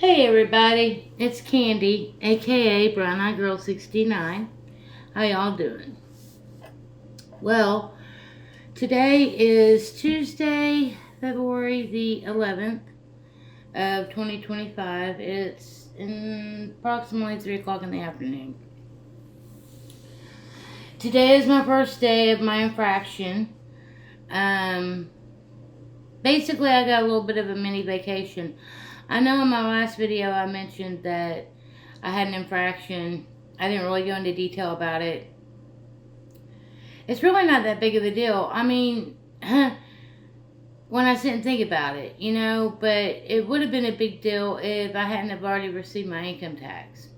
Hey everybody, it's Candy, aka Brown Eyed Girl 69. How y'all doing? Well, today is Tuesday, February the 11th of 2025. It's in approximately 3 o'clock in the afternoon. Today is my first day of my infraction. Basically I got a little bit of a mini vacation. I know in my last video I mentioned that I had an infraction. I didn't really go into detail about it. It's really not that big of a deal. I mean, when I sit and think about it, but it would have been a big deal if I hadn't have already received my income tax.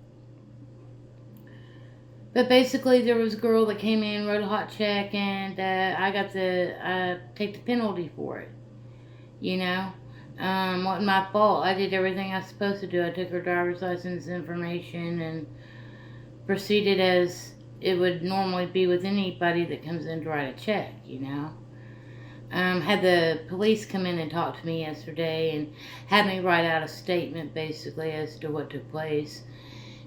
But basically there was a girl that came in, wrote a hot check, and I got to take the penalty for it. Wasn't my fault. I did everything I was supposed to do. I took her driver's license information and proceeded as it would normally be with anybody that comes in to write a check, Had the police come in and talk to me yesterday and had me write out a statement basically as to what took place.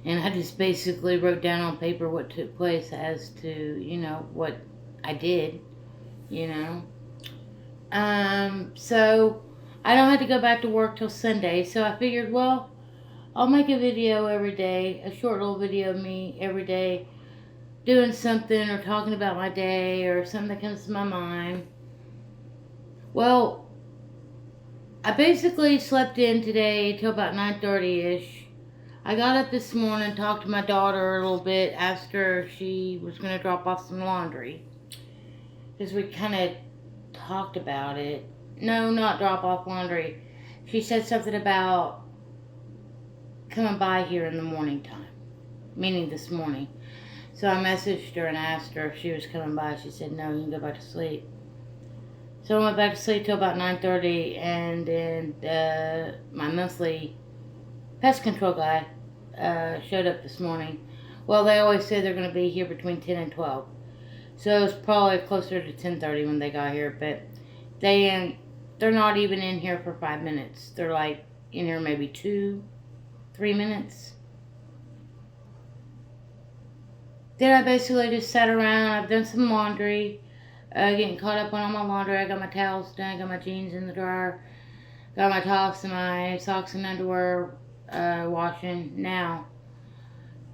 And I just basically wrote down on paper what took place as to, what I did, So I don't have to go back to work till Sunday, so I figured, well, I'll make a video every day, a short little video of me every day doing something or talking about my day or something that comes to my mind. Well, I basically slept in today till about 9:30ish. I got up this morning, talked to my daughter a little bit, asked her if she was going to drop off some laundry, because we kind of talked about it. No, not drop off laundry. She said something about coming by here in the morning time, meaning this morning. So I messaged her and asked her if she was coming by. She said, no, you can go back to sleep. So I went back to sleep till about 9:30, and then my monthly pest control guy showed up this morning. Well, they always say they're going to be here between 10 and 12. So it was probably closer to 10:30 when they got here, but they're not even in here for 5 minutes. They're like in here maybe 2-3 minutes. Then I basically just sat around. I've done some laundry, getting caught up on all my laundry. I got my towels done, got my jeans in the dryer, got my tops and my socks and underwear washing now.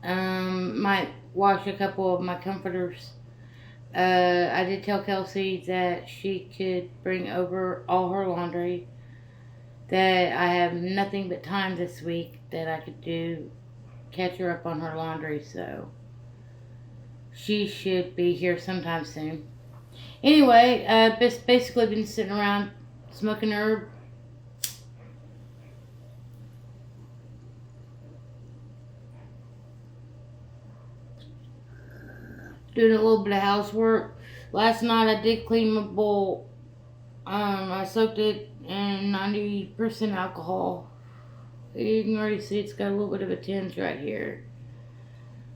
Might wash a couple of my comforters. I did tell Kelsey that she could bring over all her laundry, that I have nothing but time this week that I could catch her up on her laundry, so she should be here sometime soon. Anyway, basically been sitting around smoking herb. Doing a little bit of housework. Last night I did clean my bowl. I soaked it in 90% alcohol. You can already see it's got a little bit of a tinge right here.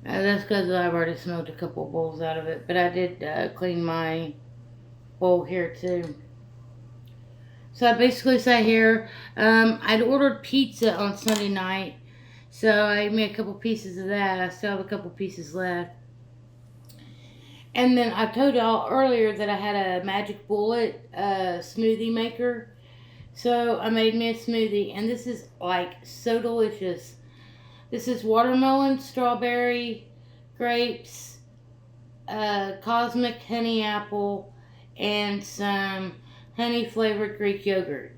That's because I've already smoked a couple of bowls out of it. But I did clean my bowl here too. So I basically sat here. I'd ordered pizza on Sunday night. So I made a couple pieces of that. I still have a couple pieces left. And then I told y'all earlier that I had a Magic Bullet smoothie maker. So I made me a smoothie. And this is like so delicious. This is watermelon, strawberry, grapes, cosmic honey apple, and some honey flavored Greek yogurt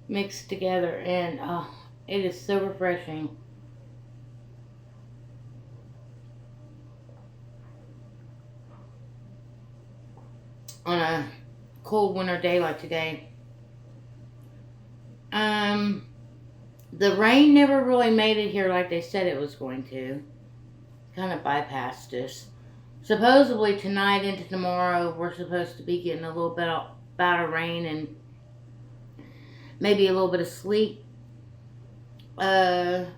mixed together. And it is so refreshing. On a cold winter day like today. The rain never really made it here like they said it was going to. Kind of bypassed us. Supposedly tonight into tomorrow we're supposed to be getting a little bit of rain and maybe a little bit of sleet. Temperatures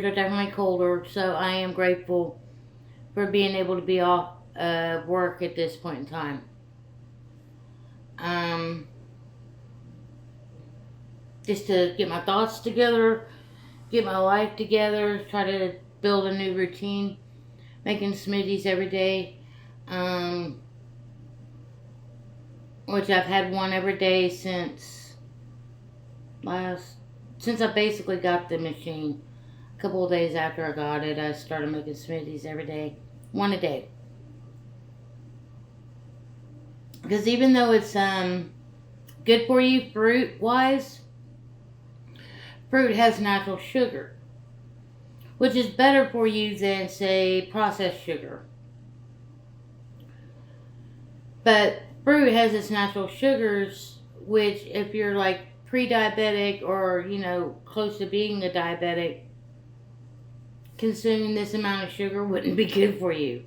are definitely colder, so I am grateful for being able to be off work at this point in time. just to get my thoughts together, get my life together, try to build a new routine, making smoothies every day, which I've had one every day since I basically got the machine. A couple of days after I got it, I started making smoothies every day, one a day. Because even though it's good for you fruit-wise, fruit has natural sugar, which is better for you than, say, processed sugar. But fruit has its natural sugars, which if you're like pre-diabetic or, close to being a diabetic, consuming this amount of sugar wouldn't be good for you.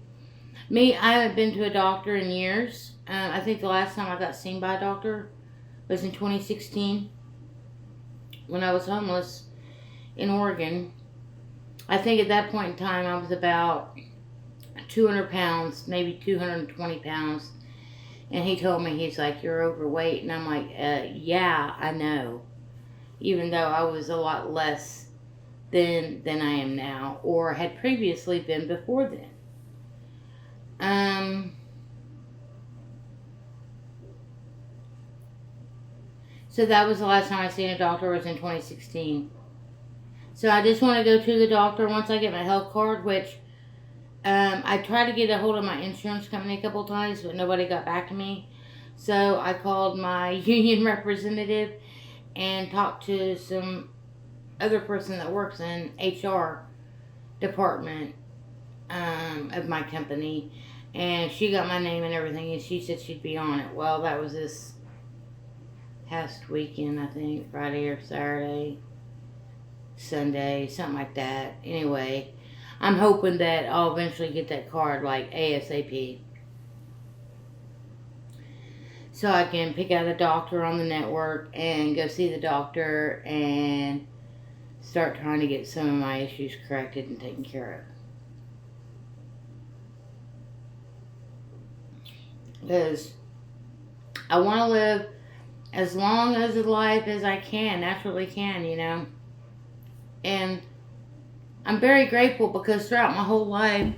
Me, I haven't been to a doctor in years. I think the last time I got seen by a doctor was in 2016 when I was homeless in Oregon. I think at that point in time I was about 200 pounds, maybe 220 pounds. And he told me, he's like, "You're overweight." And I'm like, yeah, I know. Even though I was a lot less than I am now, or had previously been before then. So that was the last time I seen a doctor, was in 2016. So I just want to go to the doctor once I get my health card, which I tried to get a hold of my insurance company a couple of times, but nobody got back to me. So I called my union representative and talked to some other person that works in HR department of my company, and she got my name and everything, and she said she'd be on it. Well, that was this past weekend, I think, Friday or Saturday, Sunday, something like that. Anyway, I'm hoping that I'll eventually get that card, like ASAP, so I can pick out a doctor on the network and go see the doctor and start trying to get some of my issues corrected and taken care of. Because I want to live as long as a life as I can, naturally can, And I'm very grateful because throughout my whole life,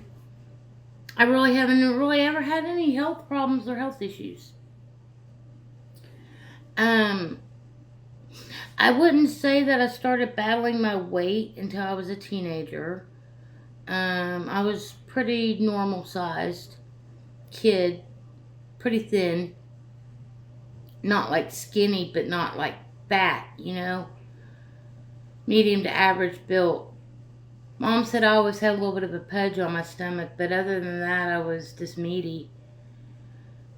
I really haven't ever had any health problems or health issues. I wouldn't say that I started battling my weight until I was a teenager. I was pretty normal sized kid, pretty thin. Not like skinny, but not like fat, Medium to average built. Mom said I always had a little bit of a pudge on my stomach, but other than that, I was just meaty.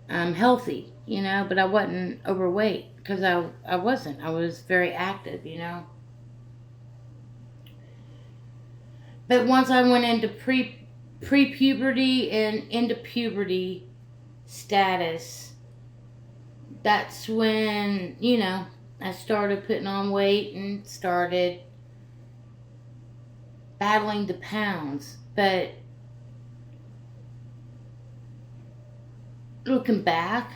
Healthy, but I wasn't overweight because I wasn't. I was very active, But once I went into pre-puberty and into puberty status, that's when, I started putting on weight and started battling the pounds. But looking back,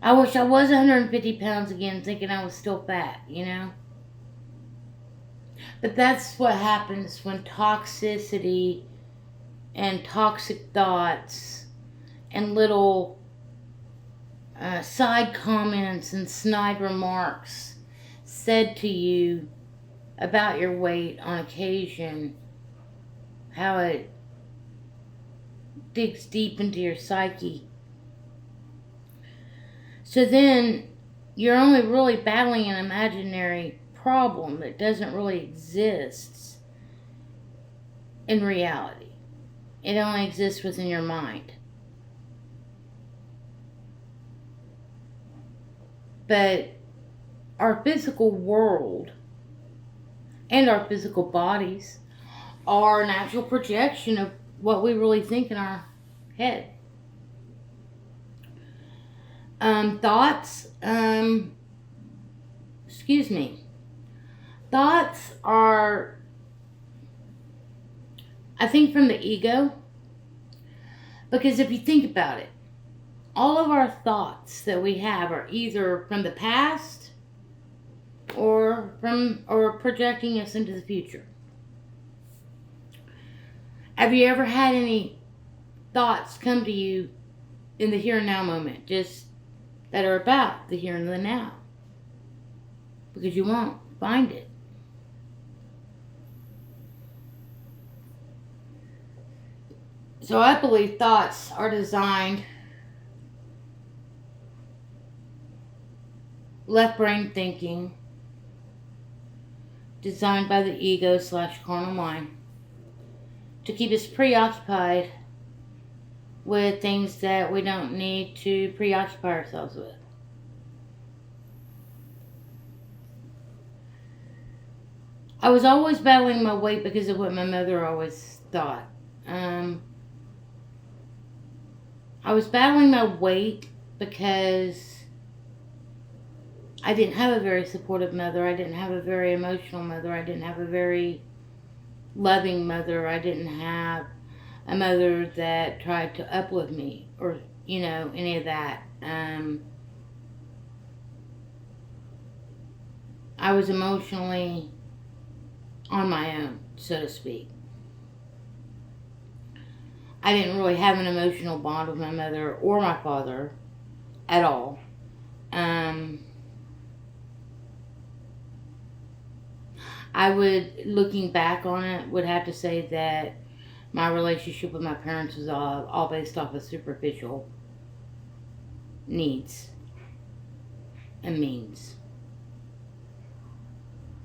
I wish I was 150 pounds again, thinking I was still fat, But that's what happens when toxicity and toxic thoughts and little side comments and snide remarks said to you about your weight on occasion, how it digs deep into your psyche. So then you're only really battling an imaginary problem that doesn't really exist in reality. It only exists within your mind. But our physical world and our physical bodies are an actual projection of what we really think in our head. Thoughts are, I think, from the ego. Because if you think about it, all of our thoughts that we have are either from the past or projecting us into the future. Have you ever had any thoughts come to you in the here and now moment, just that are about the here and the now? Because you won't find it. So I believe thoughts are designed, left brain thinking, designed by the ego / carnal mind, to keep us preoccupied with things that we don't need to preoccupy ourselves with. I was always battling my weight because of what my mother always thought. I was battling my weight because I didn't have a very supportive mother. I didn't have a very emotional mother. I didn't have a very loving mother. I didn't have a mother that tried to uplift me or, any of that. I was emotionally on my own, so to speak. I didn't really have an emotional bond with my mother or my father at all. I would, looking back on it, would have to say that my relationship with my parents was all based off of superficial needs and means.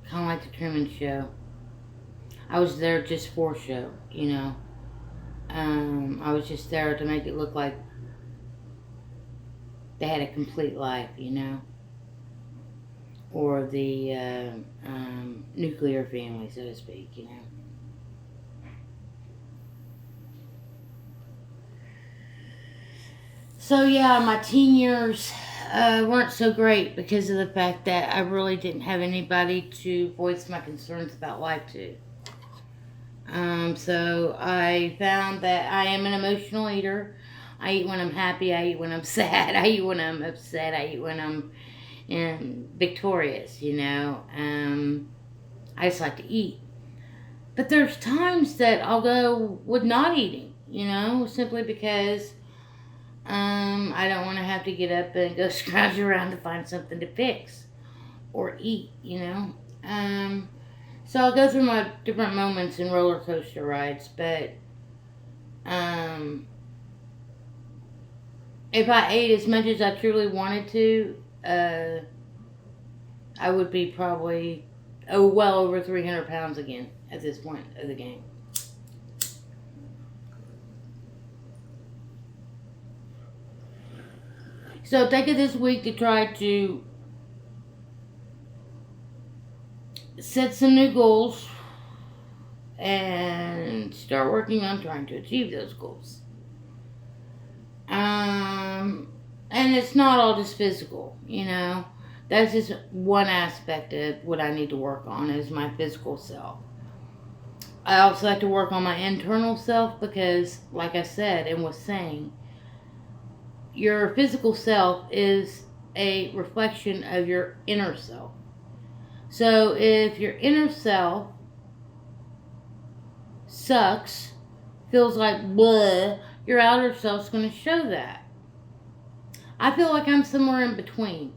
Kind of like the Truman Show. I was there just for show, I was just there to make it look like they had a complete life, or the nuclear family, so to speak, So yeah, my teen years weren't so great because of the fact that I really didn't have anybody to voice my concerns about life to. So I found that I am an emotional eater. I eat when I'm happy. I eat when I'm sad. I eat when I'm upset. I eat when I'm victorious, I just like to eat. But there's times that I'll go with not eating, simply because I don't want to have to get up and go scrounge around to find something to fix or eat, So I'll go through my different moments in roller coaster rides, but if I ate as much as I truly wanted to, I would be probably well over 300 pounds again at this point of the game. So take it this week to try to set some new goals and start working on trying to achieve those goals. And it's not all just physical, That's just one aspect of what I need to work on is my physical self. I also have to work on my internal self because, like I said and was saying, your physical self is a reflection of your inner self. So if your inner self sucks, feels like bleh, your outer self's going to show that. I feel like I'm somewhere in between.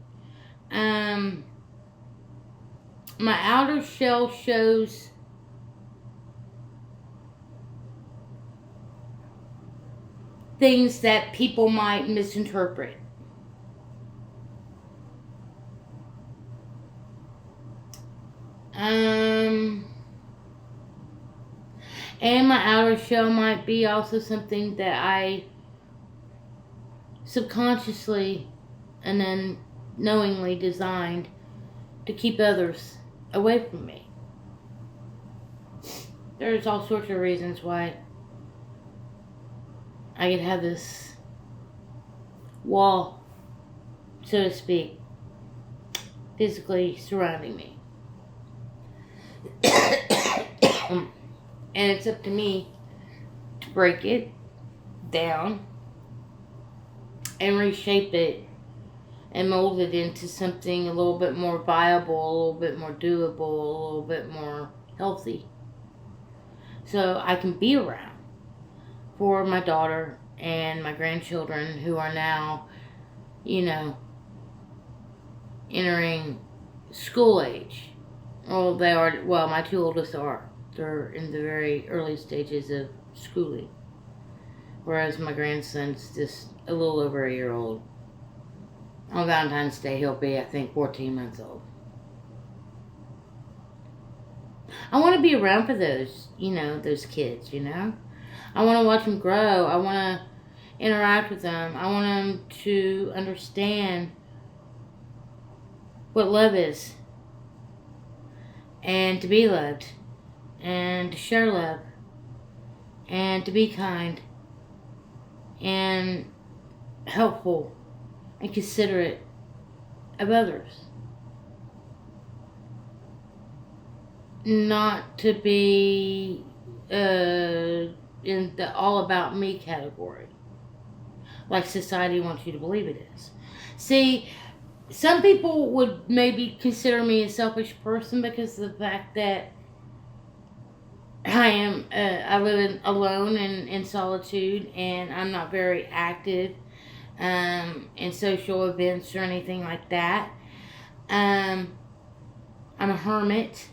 My outer shell shows things that people might misinterpret. And my outer shell might be also something that I subconsciously and then knowingly designed to keep others away from me. There's all sorts of reasons why I could have this wall, so to speak, physically surrounding me. And it's up to me to break it down and reshape it and mold it into something a little bit more viable, a little bit more doable, a little bit more healthy. So I can be around for my daughter and my grandchildren who are now, entering school age. Well, they are, well, my two oldest are. They're in the very early stages of schooling. Whereas my grandson's just a little over a year old. On Valentine's Day, he'll be, I think, 14 months old. I want to be around for those, those kids, I want to watch them grow. I want to interact with them. I want them to understand what love is. And to be loved. And to share love. And to be kind. And helpful. And considerate of others. Not to be in the all about me category, like society wants you to believe it is. See, some people would maybe consider me a selfish person because of the fact that I live alone and in solitude, and I'm not very active in social events or anything like that. I'm a hermit.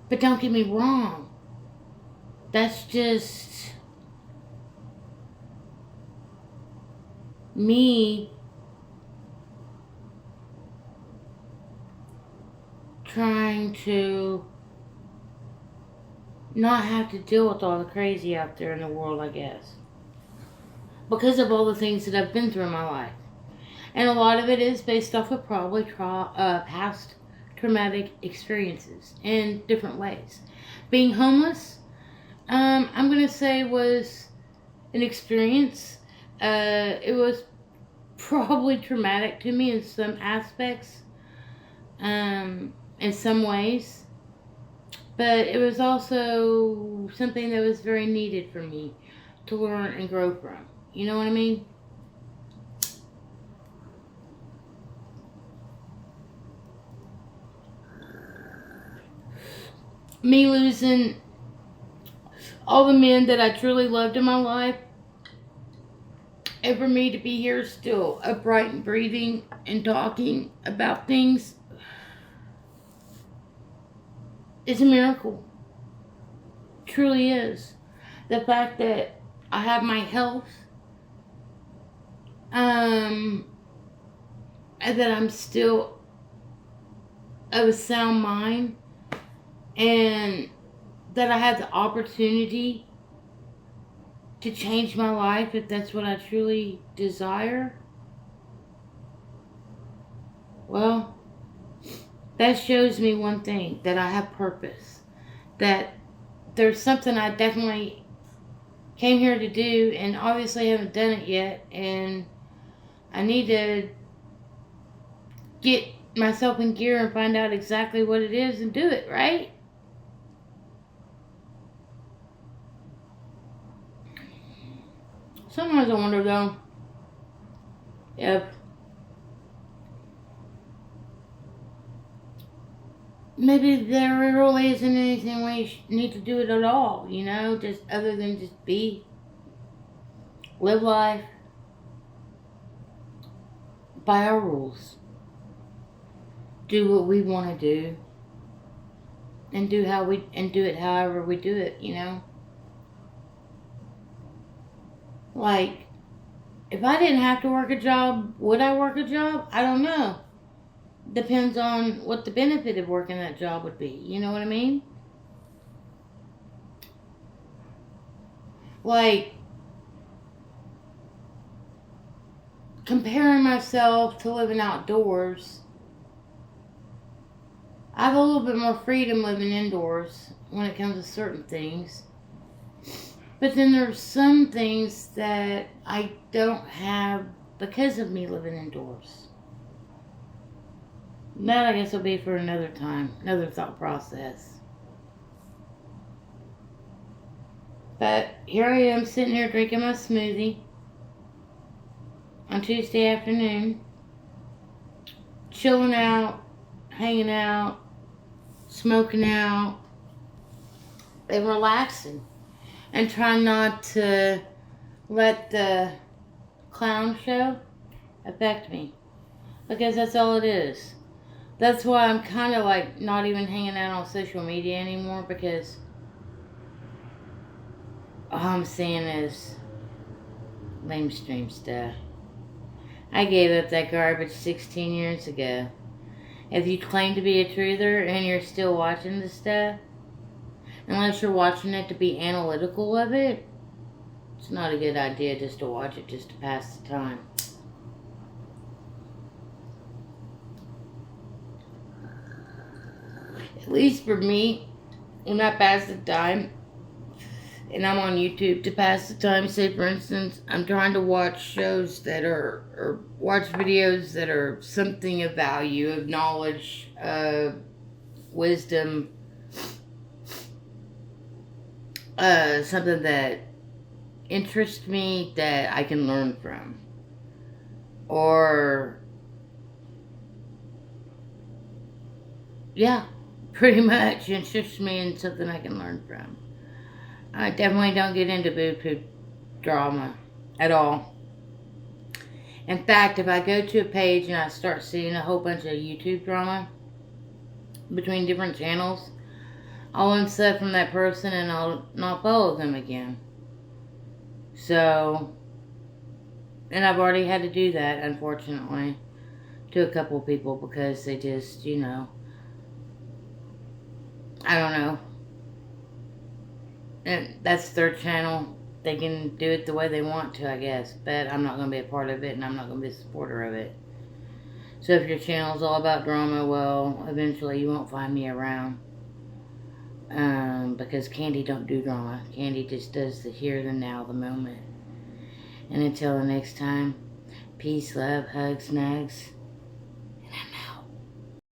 But don't get me wrong. That's just me trying to not have to deal with all the crazy out there in the world, I guess. Because of all the things that I've been through in my life. And a lot of it is based off of probably past traumatic experiences in different ways. Being homeless, I'm going to say was an experience. It was probably traumatic to me in some aspects, in some ways. But it was also something that was very needed for me to learn and grow from. You know what I mean? Me losing all the men that I truly loved in my life, and for me to be here still upright and breathing and talking about things is a miracle. Truly is. The fact that I have my health, and that I'm still of a sound mind, and that I had the opportunity to change my life if that's what I truly desire. Well, that shows me one thing, that I have purpose. That there's something I definitely came here to do, and obviously haven't done it yet, and I need to get myself in gear and find out exactly what it is and do it, right? Sometimes I wonder though, if maybe there really isn't anything we need to do it at all, just other than just live life by our rules. Do what we want to do, and do it however we do it, Like, if I didn't have to work a job, would I work a job? I don't know. Depends on what the benefit of working that job would be. You know what I mean? Like, comparing myself to living outdoors, I have a little bit more freedom living indoors when it comes to certain things. But then there's some things that I don't have because of me living indoors. That I guess will be for another time, another thought process. But here I am sitting here drinking my smoothie. on Tuesday afternoon, chilling out, hanging out, smoking out, and relaxing. And trying not to let the clown show affect me. Because that's all it is. That's why I'm kind of like not even hanging out on social media anymore, because all I'm seeing is lamestream stuff. I gave up that garbage 16 years ago. If you claim to be a truther and you're still watching the stuff, unless you're watching it to be analytical of it, it's not a good idea just to watch it just to pass the time. At least for me, when I pass the time, and I'm on YouTube to pass the time, say for instance, I'm trying to watch shows that are, or watch videos that are something of value, of knowledge, wisdom, something that interests me that I can learn from. Or, yeah, pretty much interests me in something I can learn from. I definitely don't get into boo-poo drama at all. In fact, if I go to a page and I start seeing a whole bunch of YouTube drama between different channels, I'll unsub from that person and I'll not follow them again. So, and I've already had to do that, unfortunately, to a couple of people because they just, I don't know. And that's their channel. They can do it the way they want to, I guess. But I'm not going to be a part of it, and I'm not going to be a supporter of it. So if your channel's all about drama, well, eventually you won't find me around. Because Candy don't do drama. Candy just does the here, the now, the moment. And until the next time, peace, love, hugs, nugs.